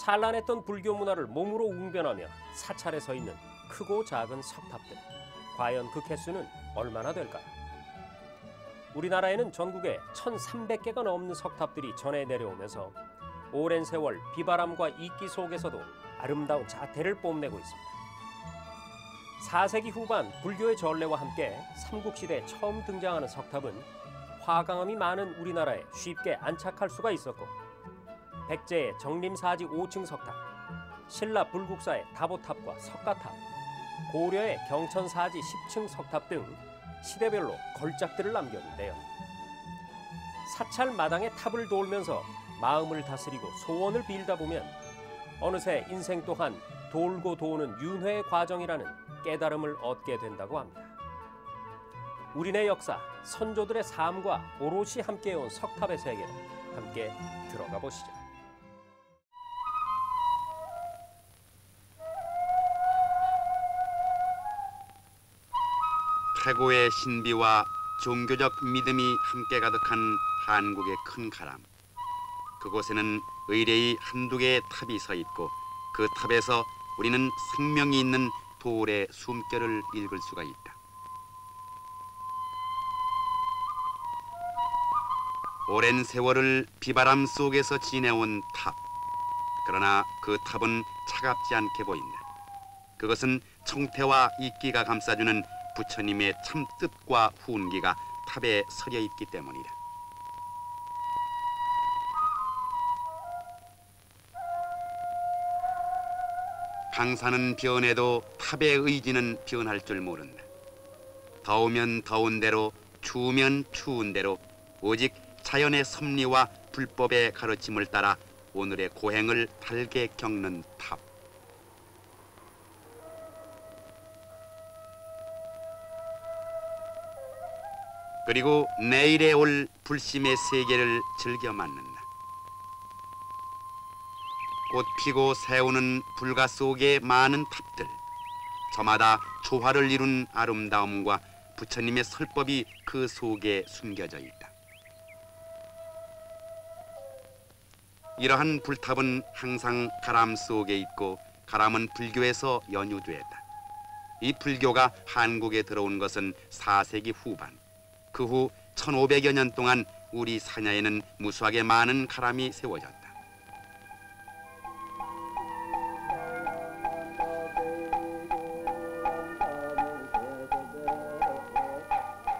찬란했던 불교 문화를 몸으로 웅변하며 사찰에 서 있는 크고 작은 석탑들. 과연 그 개수는 얼마나 될까요? 우리나라에는 전국에 1,300개가 넘는 석탑들이 전해 내려오면서 오랜 세월 비바람과 이끼 속에서도 아름다운 자태를 뽐내고 있습니다. 4세기 후반 불교의 전래와 함께 삼국시대에 처음 등장하는 석탑은 화강암이 많은 우리나라에 쉽게 안착할 수가 있었고, 백제의 정림사지 5층 석탑, 신라 불국사의 다보탑과 석가탑, 고려의 경천사지 10층 석탑 등 시대별로 걸작들을 남겼는데요. 사찰 마당에 탑을 돌면서 마음을 다스리고 소원을 빌다 보면 어느새 인생 또한 돌고 도는 윤회의 과정이라는 깨달음을 얻게 된다고 합니다. 우리네 역사, 선조들의 삶과 오롯이 함께해온 석탑의 세계로 함께 들어가 보시죠. 최고의 신비와 종교적 믿음이 함께 가득한 한국의 큰 가람. 그곳에는 의뢰의 한두 개의 탑이 서 있고 그 탑에서 우리는 생명이 있는 돌의 숨결을 읽을 수가 있다. 오랜 세월을 비바람 속에서 지내온 탑. 그러나 그 탑은 차갑지 않게 보인다. 그것은 청태와 이끼가 감싸주는 부처님의 참 뜻과 훈기가 탑에 서려 있기 때문이다. 강산은 변해도 탑의 의지는 변할 줄 모른다. 더우면 더운 대로, 추우면 추운 대로 오직 자연의 섭리와 불법의 가르침을 따라 오늘의 고행을 달게 겪는 탑. 그리고 내일에 올 불심의 세계를 즐겨 맞는다. 꽃 피고 새우는 불가 속의 많은 탑들. 저마다 조화를 이룬 아름다움과 부처님의 설법이 그 속에 숨겨져 있다. 이러한 불탑은 항상 가람 속에 있고 가람은 불교에서 연유되었다. 이 불교가 한국에 들어온 것은 4세기 후반. 그 후 1500여 년 동안 우리 사냐에는 무수하게 많은 가람이 세워졌다.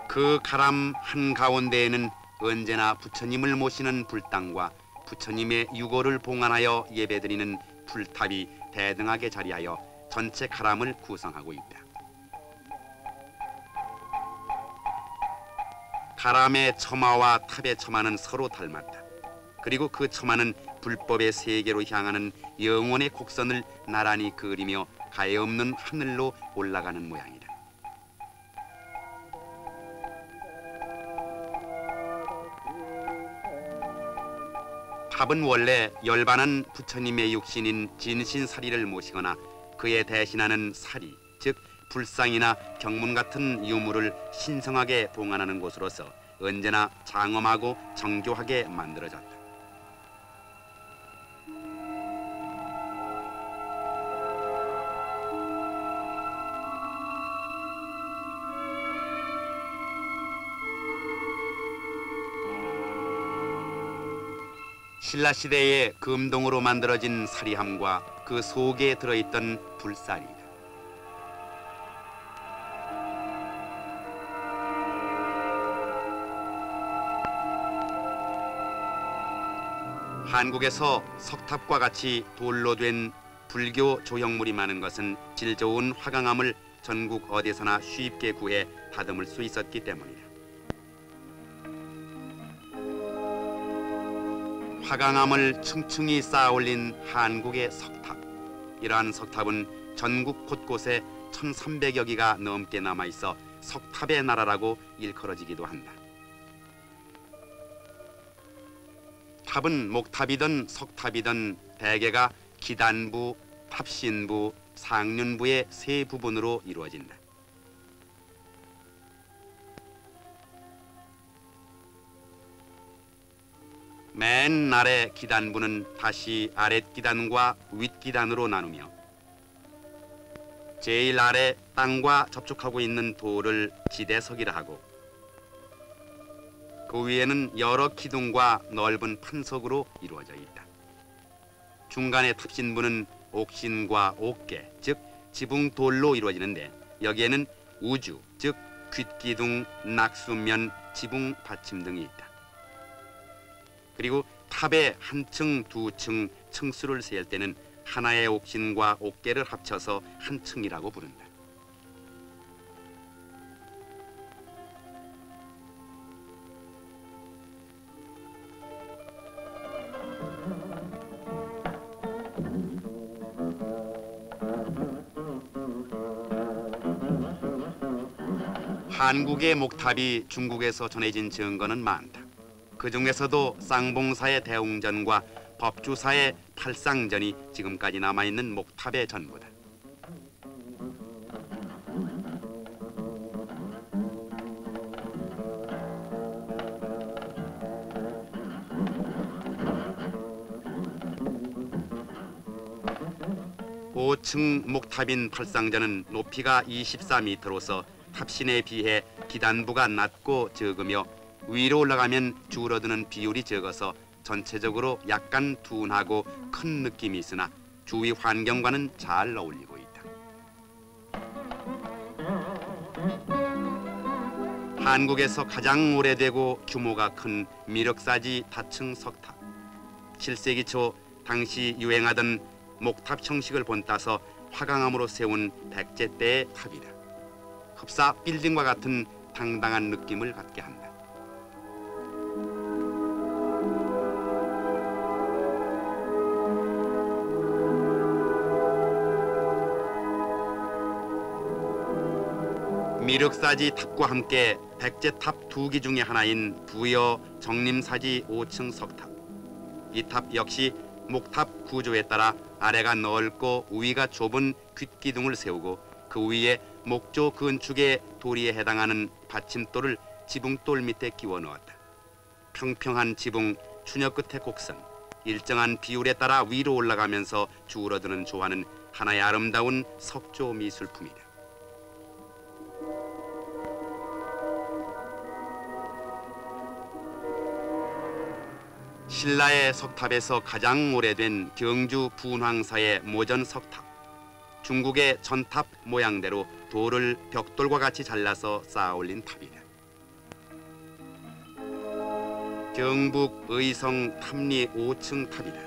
그 가람 한가운데에는 언제나 부처님을 모시는 불당과 부처님의 유고를 봉안하여 예배드리는 불탑이 대등하게 자리하여 전체 가람을 구성하고 있다. 가람의 처마와 탑의 처마는 서로 닮았다. 그리고 그 처마는 불법의 세계로 향하는 영혼의 곡선을 나란히 그리며 가해 없는 하늘로 올라가는 모양이다. 탑은 원래 열반한 부처님의 육신인 진신사리를 모시거나 그에 대신하는 사리, 즉 불상이나 경문 같은 유물을 신성하게 봉안하는 곳으로서 언제나 장엄하고 정교하게 만들어졌다. 신라시대의 금동으로 만들어진 사리함과 그 속에 들어있던 불살이다. 한국에서 석탑과 같이 돌로 된 불교 조형물이 많은 것은 질 좋은 화강암을 전국 어디서나 쉽게 구해 다듬을 수 있었기 때문이다. 화강암을 층층이 쌓아 올린 한국의 석탑. 이러한 석탑은 전국 곳곳에 1300여 개가 넘게 남아있어 석탑의 나라라고 일컬어지기도 한다. 탑은 목탑이든 석탑이든 대개가 기단부, 탑신부, 상륜부의 세 부분으로 이루어진다. 맨 아래 기단부는 다시 아랫기단과 윗기단으로 나누며 제일 아래 땅과 접촉하고 있는 돌을 지대석이라 하고 그 위에는 여러 기둥과 넓은 판석으로 이루어져 있다. 중간의 탑신부는 옥신과 옥계, 즉 지붕돌로 이루어지는데 여기에는 우주, 즉 귓기둥, 낙수면, 지붕 받침 등이 있다. 그리고 탑의 한 층, 두 층, 층수를 셀 때는 하나의 옥신과 옥계를 합쳐서 한 층이라고 부른다. 한국의 목탑이 중국에서 전해진 증거는 많다. 그 중에서도 쌍봉사의 대웅전과 법주사의 팔상전이 지금까지 남아있는 목탑의 전부다. (5층) 목탑인 팔상전은 높이가 24m로서 탑신에 비해 기단부가 낮고 적으며 위로 올라가면 줄어드는 비율이 적어서 전체적으로 약간 둔하고 큰 느낌이 있으나 주위 환경과는 잘 어울리고 있다. 한국에서 가장 오래되고 규모가 큰 미륵사지 다층 석탑. 7세기 초 당시 유행하던 목탑 형식을 본따서 화강암으로 세운 백제 때의 탑이다. 흡사 빌딩과 같은 당당한 느낌을 갖게 한다. 미륵사지 탑과 함께 백제탑 두 기 중에 하나인 부여 정림사지 5층 석탑. 이 탑 역시 목탑 구조에 따라 아래가 넓고 위가 좁은 귓기둥을 세우고 그 위에 목조 건축의 도리에 해당하는 받침돌을 지붕돌 밑에 끼워 넣었다. 평평한 지붕, 추녀 끝의 곡선, 일정한 비율에 따라 위로 올라가면서 줄어드는 조화는 하나의 아름다운 석조 미술품이다. 신라의 석탑에서 가장 오래된 경주 분황사의 모전 석탑. 중국의 전탑 모양대로 돌을 벽돌과 같이 잘라서 쌓아 올린 탑이다. 경북 의성 탑리 5층 탑이다.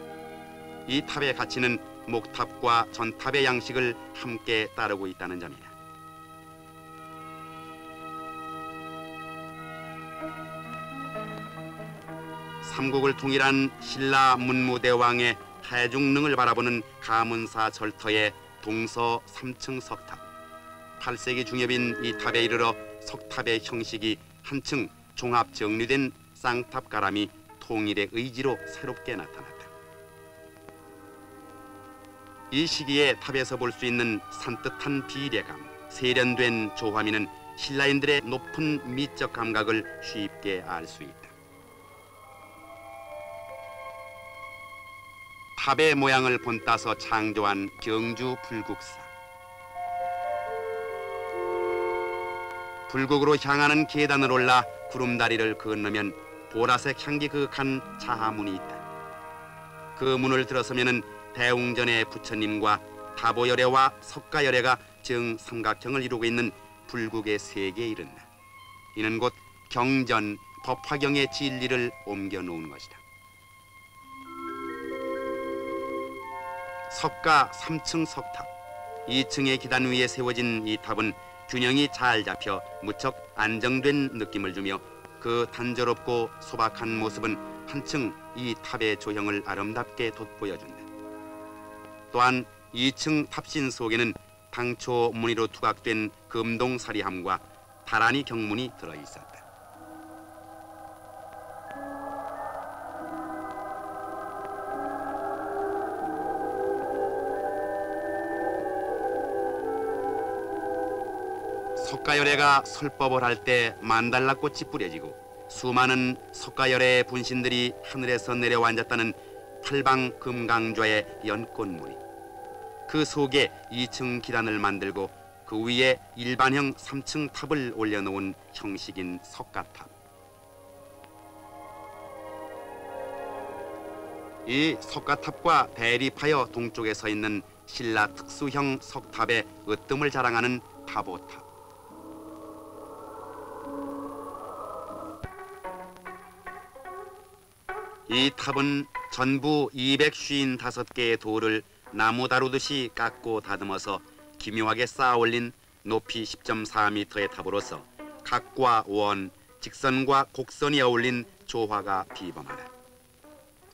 이 탑의 가치는 목탑과 전탑의 양식을 함께 따르고 있다는 점이다. 삼국을 통일한 신라 문무대왕의 해중릉을 바라보는 가문사 절터의 동서 3층 석탑. 8세기 중엽인 이 탑에 이르러 석탑의 형식이 한층 종합 정리된 쌍탑 가람이 통일의 의지로 새롭게 나타났다. 이 시기에 탑에서 볼 수 있는 산뜻한 비례감, 세련된 조화미는 신라인들의 높은 미적 감각을 쉽게 알 수 있다. 탑의 모양을 본따서 창조한 경주 불국사. 불국으로 향하는 계단을 올라 구름다리를 건너면 보라색 향기 그윽한 자하문이 있다. 그 문을 들어서면은 대웅전의 부처님과 다보열애와 석가열애가 정삼각형을 이루고 있는 불국의 세계에 이른다. 이는 곧 경전, 법화경의 진리를 옮겨 놓은 것이다. 석가 3층 석탑. 2층의 기단 위에 세워진 이 탑은 균형이 잘 잡혀 무척 안정된 느낌을 주며 그 단조롭고 소박한 모습은 한층 이 탑의 조형을 아름답게 돋보여준다. 또한 2층 탑신 속에는 당초 무늬로 투각된 금동사리함과 다라니 경문이 들어있었다. 석가열애가 설법을 할 때 만달라꽃이 뿌려지고 수많은 석가열의 분신들이 하늘에서 내려와 앉았다는 팔방 금강좌의 연꽃무늬. 그 속에 2층 기단을 만들고 그 위에 일반형 3층 탑을 올려놓은 형식인 석가탑. 이 석가탑과 대립하여 동쪽에 서 있는 신라 특수형 석탑의 으뜸을 자랑하는 타보탑. 이 탑은 전부 255개의 돌을 나무 다루듯이 깎고 다듬어서 기묘하게 쌓아 올린 높이 10.4m의 탑으로서 각과 원, 직선과 곡선이 어울린 조화가 비범하다.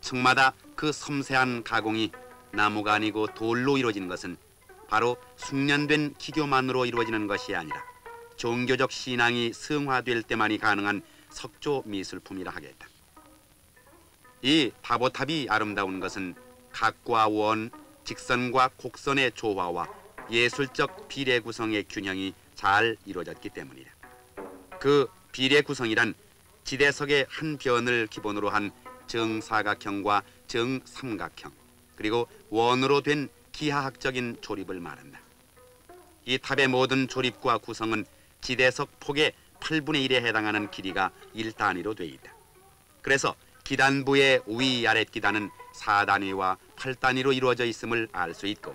층마다 그 섬세한 가공이 나무가 아니고 돌로 이루어진 것은 바로 숙련된 기교만으로 이루어지는 것이 아니라 종교적 신앙이 승화될 때만이 가능한 석조 미술품이라 하겠다. 이 타보탑이 아름다운 것은 각과 원, 직선과 곡선의 조화와 예술적 비례 구성의 균형이 잘 이루어졌기 때문이다. 그 비례 구성이란 지대석의 한 변을 기본으로 한 정사각형과 정삼각형, 그리고 원으로 된 기하학적인 조립을 말한다. 이 탑의 모든 조립과 구성은 지대석 폭의 8분의 1에 해당하는 길이가 1단위로 돼 있다. 그래서 기단부의 위아랫 기단은 4단위와 8단위로 이루어져 있음을 알 수 있고,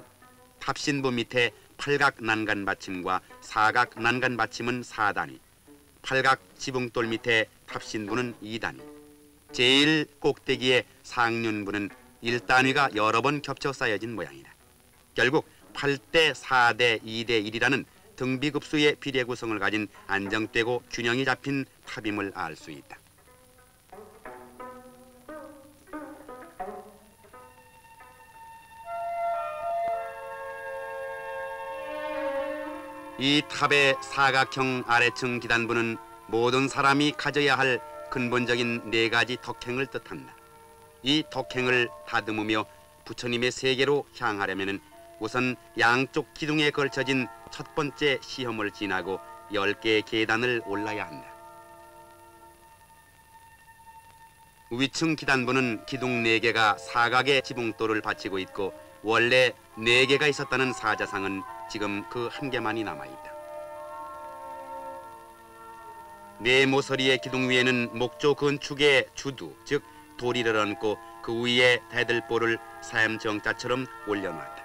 탑신부 밑에 팔각 난간 받침과 사각 난간 받침은 4단위, 팔각 지붕돌 밑에 탑신부는 2단위, 제일 꼭대기의 상륜부는 1단위가 여러 번 겹쳐 쌓여진 모양이다. 결국 8대 4대 2대 1이라는 등비급수의 비례 구성을 가진 안정되고 균형이 잡힌 탑임을 알 수 있다. 이 탑의 사각형 아래층 기단부는 모든 사람이 가져야 할 근본적인 4가지 덕행을 뜻한다. 이 덕행을 다듬으며 부처님의 세계로 향하려면 우선 양쪽 기둥에 걸쳐진 첫 번째 시험을 지나고 10개의 계단을 올라야 한다. 위층 기단부는 기둥 4개가 사각의 지붕돌을 받치고 있고, 원래 4개가 있었다는 사자상은 지금 그 한 개만이 남아있다. 네 모서리의 기둥 위에는 목조 건축의 주두, 즉 도리를 얹고 그 위에 대들보를 사염정자처럼 올려놨다.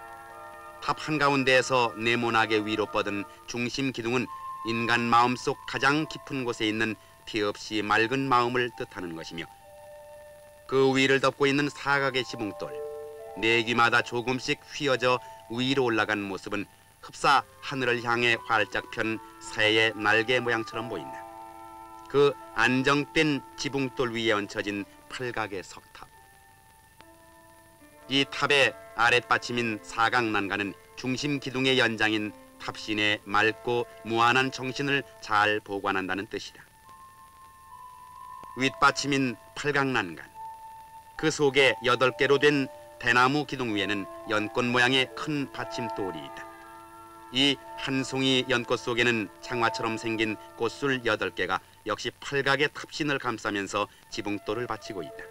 탑 한가운데에서 네모나게 위로 뻗은 중심 기둥은 인간 마음속 가장 깊은 곳에 있는 피 없이 맑은 마음을 뜻하는 것이며, 그 위를 덮고 있는 사각의 지붕돌, 4귀마다 조금씩 휘어져 위로 올라간 모습은 흡사 하늘을 향해 활짝 편 새의 날개 모양처럼 보인다. 그 안정된 지붕돌 위에 얹혀진 팔각의 석탑. 이 탑의 아랫받침인 사각난간은 중심 기둥의 연장인 탑신의 맑고 무한한 정신을 잘 보관한다는 뜻이다. 윗받침인 팔각난간, 그 속에 8개로 된 대나무 기둥 위에는 연꽃 모양의 큰 받침돌이 있다. 이 한 송이 연꽃 속에는 창화처럼 생긴 꽃술 8개가 역시 팔각의 탑신을 감싸면서 지붕돌을 받치고 있다.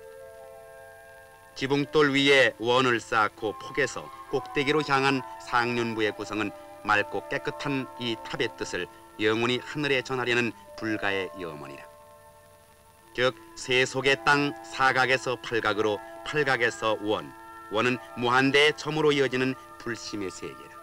지붕돌 위에 원을 쌓고 폭에서 꼭대기로 향한 상륜부의 구성은 맑고 깨끗한 이 탑의 뜻을 영원히 하늘에 전하려는 불가의 염원이다. 즉 세속의 땅 사각에서 팔각으로, 팔각에서 원, 원은 무한대의 점으로 이어지는 불심의 세계다.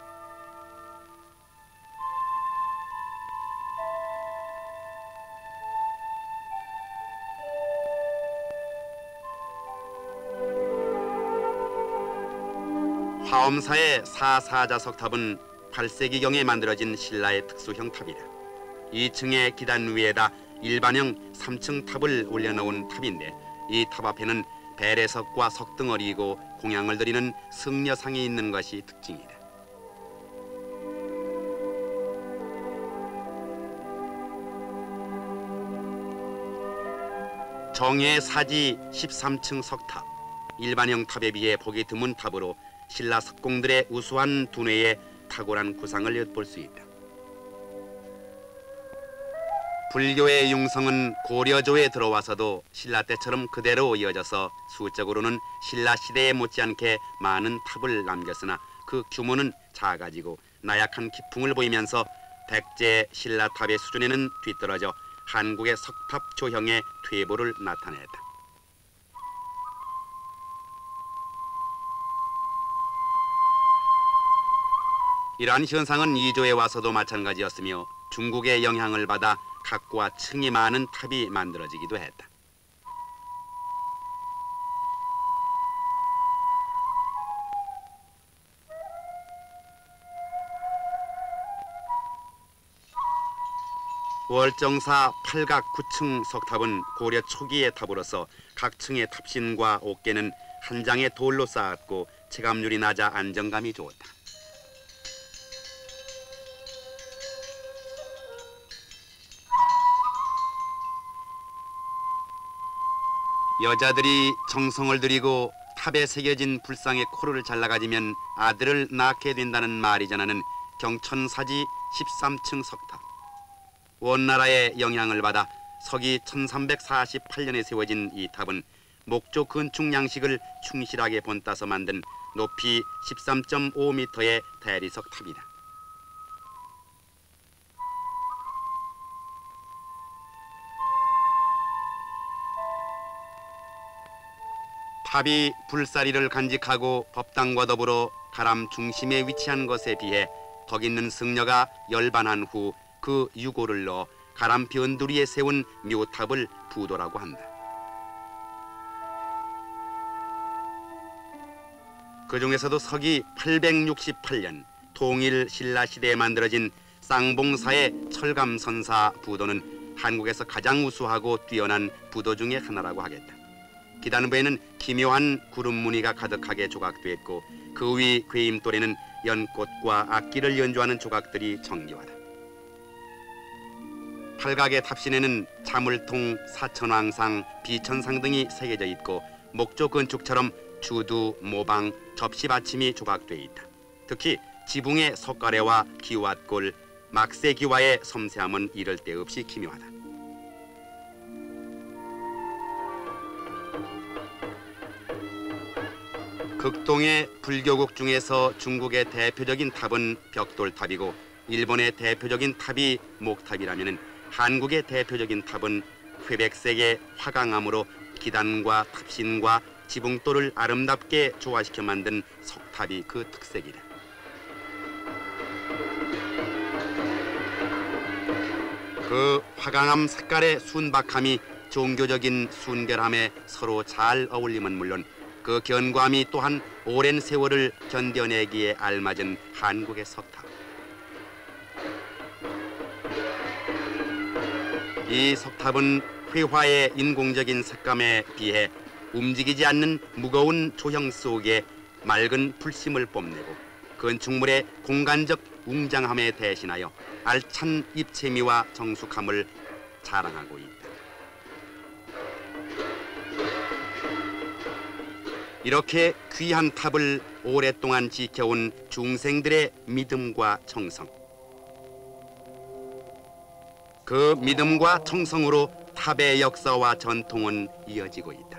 화엄사의 사사자석탑은 8세기경에 만들어진 신라의 특수형 탑이다. 2층의 기단 위에다 일반형 3층 탑을 올려놓은 탑인데, 이 탑 앞에는 배례석과 석등어리이고 공양을 드리는 승려상이 있는 것이 특징이다. 정의 사지 13층 석탑, 일반형 탑에 비해 보기 드문 탑으로 신라 석공들의 우수한 두뇌에 탁월한 구상을 엿볼 수 있다. 불교의 융성은 고려조에 들어와서도 신라 때처럼 그대로 이어져서 수적으로는 신라 시대에 못지않게 많은 탑을 남겼으나 그 규모는 작아지고 나약한 기풍을 보이면서 백제 신라탑의 수준에는 뒤떨어져 한국의 석탑 조형의 퇴보를 나타냈다. 이러한 현상은 이조에 와서도 마찬가지였으며 중국의 영향을 받아 각과 층이 많은 탑이 만들어지기도 했다. 월정사 8각 9층 석탑은 고려 초기의 탑으로서 각 층의 탑신과 옥계는 한 장의 돌로 쌓았고 체감률이 낮아 안정감이 좋았다. 여자들이 정성을 들이고 탑에 새겨진 불상의 코를 잘라가지면 아들을 낳게 된다는 말이 전하는 경천사지 13층 석탑. 원나라의 영향을 받아 서기 1348년에 세워진 이 탑은 목조 건축 양식을 충실하게 본따서 만든 높이 13.5m의 대리석 탑이다. 탑이 불사리를 간직하고 법당과 더불어 가람 중심에 위치한 것에 비해 덕 있는 승려가 열반한 후 그 유골을 넣어 가람 변두리에 세운 묘탑을 부도라고 한다. 그 중에서도 서기 868년 통일 신라 시대에 만들어진 쌍봉사의 철감선사 부도는 한국에서 가장 우수하고 뛰어난 부도 중의 하나라고 하겠다. 기단부에는 기묘한 구름 무늬가 가득하게 조각되었고 그 위 괴임돌에는 연꽃과 악기를 연주하는 조각들이 정교하다. 팔각의 탑신에는 자물통, 사천왕상, 비천상 등이 새겨져 있고 목조 건축처럼 주두, 모방, 접시 받침이 조각되어 있다. 특히 지붕의 석가래와 기왓골, 막새 기와의 섬세함은 이를 데 없이 기묘하다. 극동의 불교국 중에서 중국의 대표적인 탑은 벽돌탑이고 일본의 대표적인 탑이 목탑이라면 한국의 대표적인 탑은 회백색의 화강암으로 기단과 탑신과 지붕돌을 아름답게 조화시켜 만든 석탑이 그 특색이다. 그 화강암 색깔의 순박함이 종교적인 순결함에 서로 잘 어울림은 물론 그 견고함이 또한 오랜 세월을 견뎌내기에 알맞은 한국의 석탑. 이 석탑은 회화의 인공적인 색감에 비해 움직이지 않는 무거운 조형 속에 맑은 불심을 뽐내고 건축물의 공간적 웅장함에 대신하여 알찬 입체미와 정숙함을 자랑하고 있다. 이렇게 귀한 탑을 오랫동안 지켜온 중생들의 믿음과 정성. 그 믿음과 정성으로 탑의 역사와 전통은 이어지고 있다.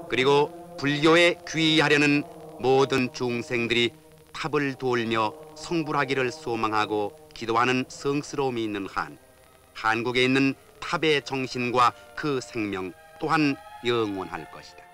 그리고 불교에 귀의하려는 모든 중생들이 탑을 돌며 성불하기를 소망하고 기도하는 성스러움이 있는 한국에 있는 탑의 정신과 그 생명 또한 영원할 것이다.